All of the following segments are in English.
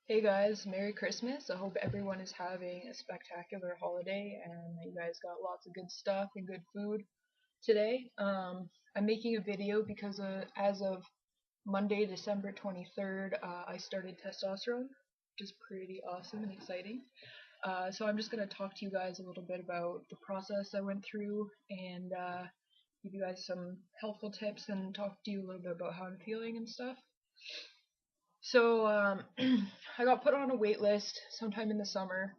Hey guys, Merry Christmas. I hope everyone is having a spectacular holiday and that you guys got lots of good stuff and good food today. I'm making a video because as of Monday, December 23rd, I started testosterone, which is pretty awesome and exciting. So I'm just going to talk to you guys a little bit about the process I went through and give you guys some helpful tips and talk to you a little bit about how I'm feeling and stuff. So I got put on a wait list sometime in the summer.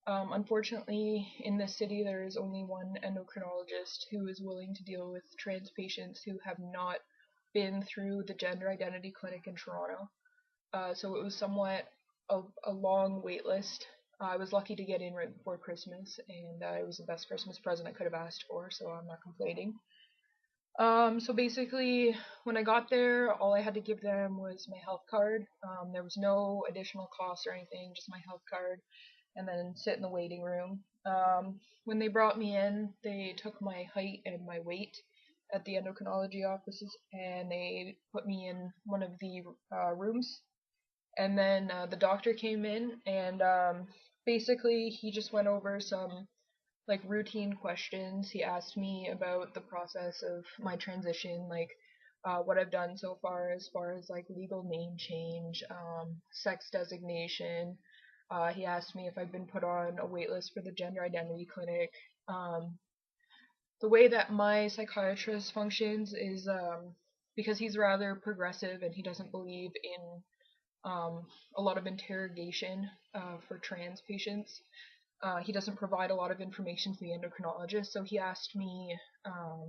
Unfortunately, in this city, there is only one endocrinologist who is willing to deal with trans patients who have not been through the gender identity clinic in Toronto. So it was somewhat a long wait list. I was lucky to get in right before Christmas, and it was the best Christmas present I could have asked for, so I'm not complaining. So basically, when I got there, all I had to give them was my health card. There was no additional cost or anything, just my health card, and then sit in the waiting room. When they brought me in, they took my height and my weight at the endocrinology offices, and they put me in one of the rooms. And then the doctor came in, and basically he just went over some like routine questions. He asked me about the process of my transition, like what I've done so far as like legal name change, sex designation. He asked me if I've been put on a wait list for the gender identity clinic. Um, the way that my psychiatrist functions is because he's rather progressive and he doesn't believe in a lot of interrogation for trans patients. He doesn't provide a lot of information to the endocrinologist, so he asked me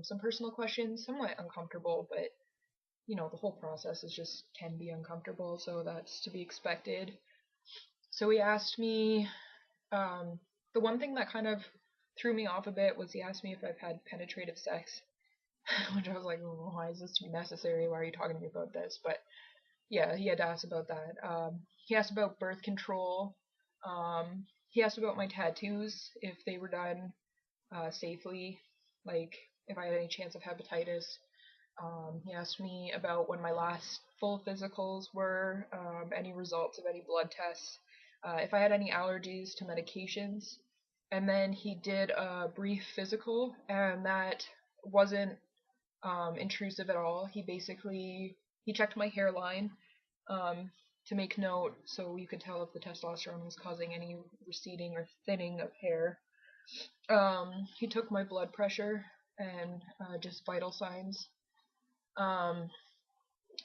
some personal questions, somewhat uncomfortable, but the whole process is just can be uncomfortable, so that's to be expected. So he asked me, the one thing that kind of threw me off a bit was he asked me if I've had penetrative sex, which I was like, oh, why is this necessary? Why are you talking to me about this? But yeah, he had to ask about that. He asked about birth control. He asked about my tattoos, if they were done safely, like if I had any chance of hepatitis. He asked me about when my last full physicals were, any results of any blood tests, if I had any allergies to medications. And then he did a brief physical, and that wasn't intrusive at all. He checked my hairline um, to make note so you could tell if the testosterone was causing any receding or thinning of hair. He took my blood pressure and just vital signs. Um,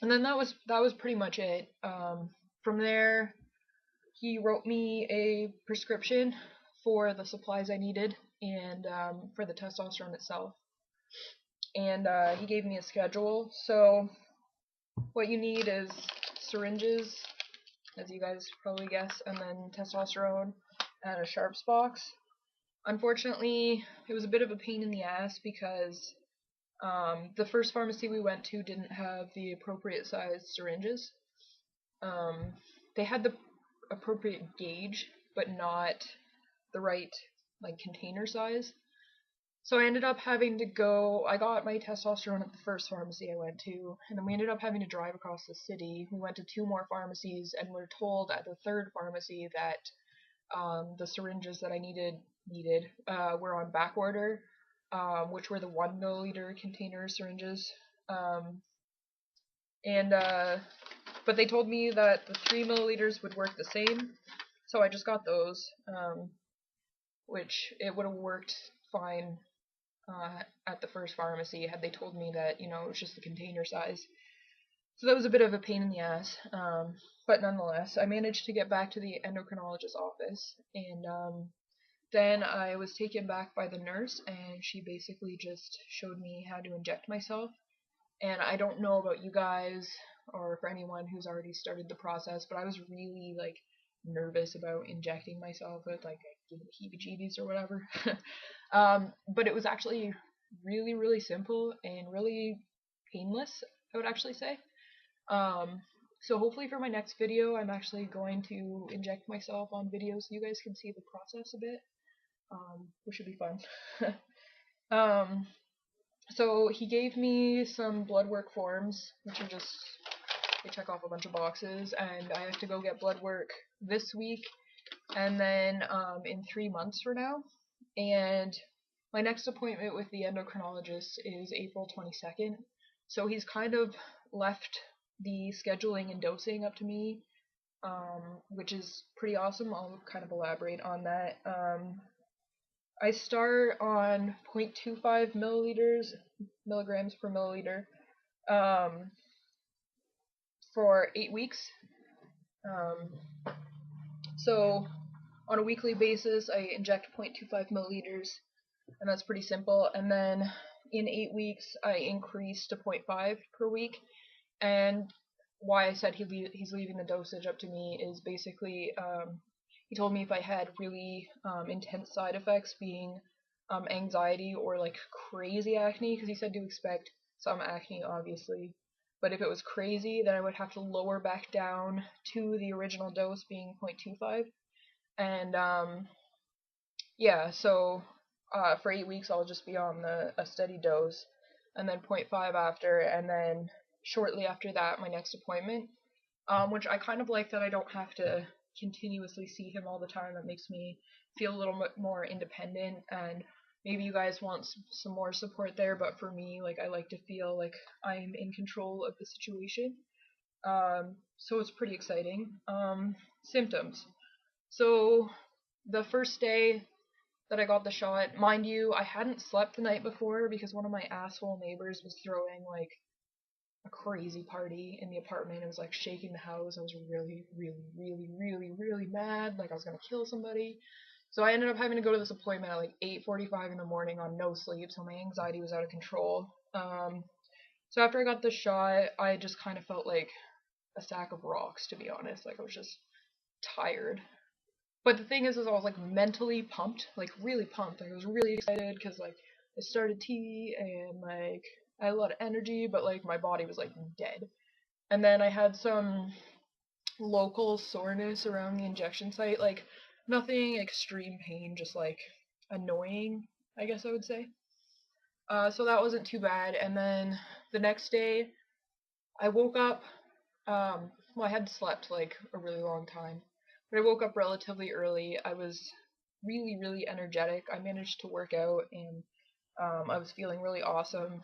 and then that was pretty much it. From there, he wrote me a prescription for the supplies I needed and for the testosterone itself. And he gave me a schedule. So what you need is syringes, as you guys probably guess, and then testosterone and a sharps box. Unfortunately, it was a bit of a pain in the ass because the first pharmacy we went to didn't have the appropriate sized syringes. Um, they had the appropriate gauge, but not the right like container size. So I ended up having to go. I got my testosterone at the first pharmacy I went to, and then we ended up having to drive across the city. We went to two more pharmacies, and we're told at the third pharmacy that the syringes that I needed were on back order, which were the 1 milliliter container syringes. Um, and but they told me that the 3 milliliters would work the same, so I just got those, which it would have worked fine at the first pharmacy had they told me that it was just the container size. So that was a bit of a pain in the ass, but nonetheless, I managed to get back to the endocrinologist's office, and then I was taken back by the nurse, and she basically just showed me how to inject myself. And I don't know about you guys or for anyone who's already started the process, but I was really like nervous about injecting myself with like heebie-jeebies or whatever. But it was actually really, really simple and really painless, I would actually say. So hopefully for my next video, I'm actually going to inject myself on video so you guys can see the process a bit, which should be fun. um, so he gave me some blood work forms, which are just they check off a bunch of boxes, and I have to go get blood work this week, and then in 3 months from now. And my next appointment with the endocrinologist is April 22nd. So he's kind of left the scheduling and dosing up to me, which is pretty awesome. I'll kind of elaborate on that. I start on 0.25 milligrams per milliliter, for 8 weeks. So on a weekly basis, I inject 0.25 milliliters, and that's pretty simple. And then in 8 weeks, I increase to 0.5 per week. And why I said he's leaving the dosage up to me is basically he told me if I had really intense side effects, being anxiety or like crazy acne, because he said to expect some acne, obviously. But if it was crazy, then I would have to lower back down to the original dose, being 0.25. And yeah, so for 8 weeks I'll just be on a steady dose, and then 0.5 after, and then shortly after that my next appointment, which I kind of like that I don't have to continuously see him all the time. That makes me feel a little bit more independent, and maybe you guys want some more support there, but for me, like, I like to feel like I'm in control of the situation. So it's pretty exciting. Symptoms. So the first day that I got the shot, mind you, I hadn't slept the night before because one of my asshole neighbors was throwing like a crazy party in the apartment. It was like shaking the house. I was really, really, really, really, really mad. Like I was gonna kill somebody. So I ended up having to go to this appointment at like 8:45 in the morning on no sleep. So my anxiety was out of control. So after I got the shot, I just kind of felt like a sack of rocks, to be honest. Like I was just tired. But the thing is I was like mentally pumped, like really pumped. Like I was really excited because like I started tea and like I had a lot of energy, but like my body was like dead. And then I had some local soreness around the injection site, like nothing extreme pain, just like annoying, I guess I would say. So that wasn't too bad. And then the next day, I woke up. Well, I had slept like a really long time, but I woke up relatively early. I was really, really energetic. I managed to work out, and I was feeling really awesome,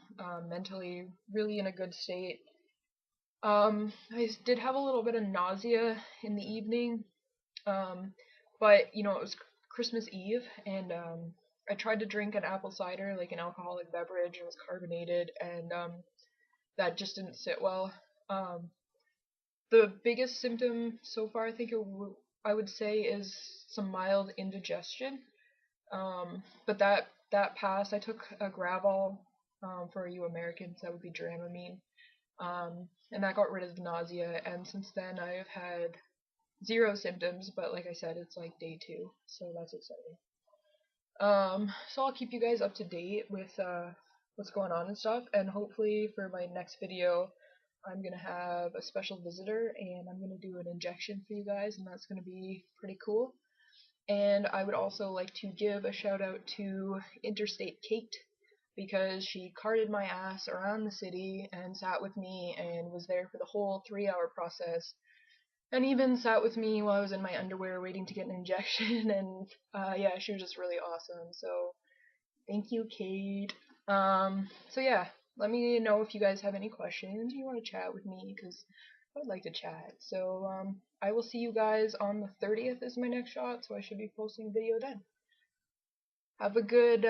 mentally really in a good state. I did have a little bit of nausea in the evening, but you know, it was Christmas Eve, and I tried to drink an apple cider, like an alcoholic beverage. It was carbonated, and that just didn't sit well. Um, the biggest symptom so far, I think I would say, is some mild indigestion. But that passed. I took a Gravol, for you Americans, that would be Dramamine, and that got rid of the nausea. And since then, I've had zero symptoms. But like I said, it's like day 2, so that's exciting. So I'll keep you guys up to date with what's going on and stuff. And hopefully for my next video, I'm gonna have a special visitor, and I'm gonna do an injection for you guys, and that's gonna be pretty cool. And I would also like to give a shout out to Interstate Kate, because she carted my ass around the city and sat with me and was there for the whole 3-hour process, and even sat with me while I was in my underwear waiting to get an injection. And yeah, she was just really awesome. So thank you, Kate. So yeah, let me know if you guys have any questions, you want to chat with me, because I would like to chat. So I will see you guys on the 30th is my next shot, so I should be posting a video then. Have a good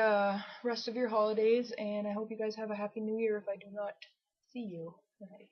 rest of your holidays, and I hope you guys have a happy new year if I do not see you. Bye.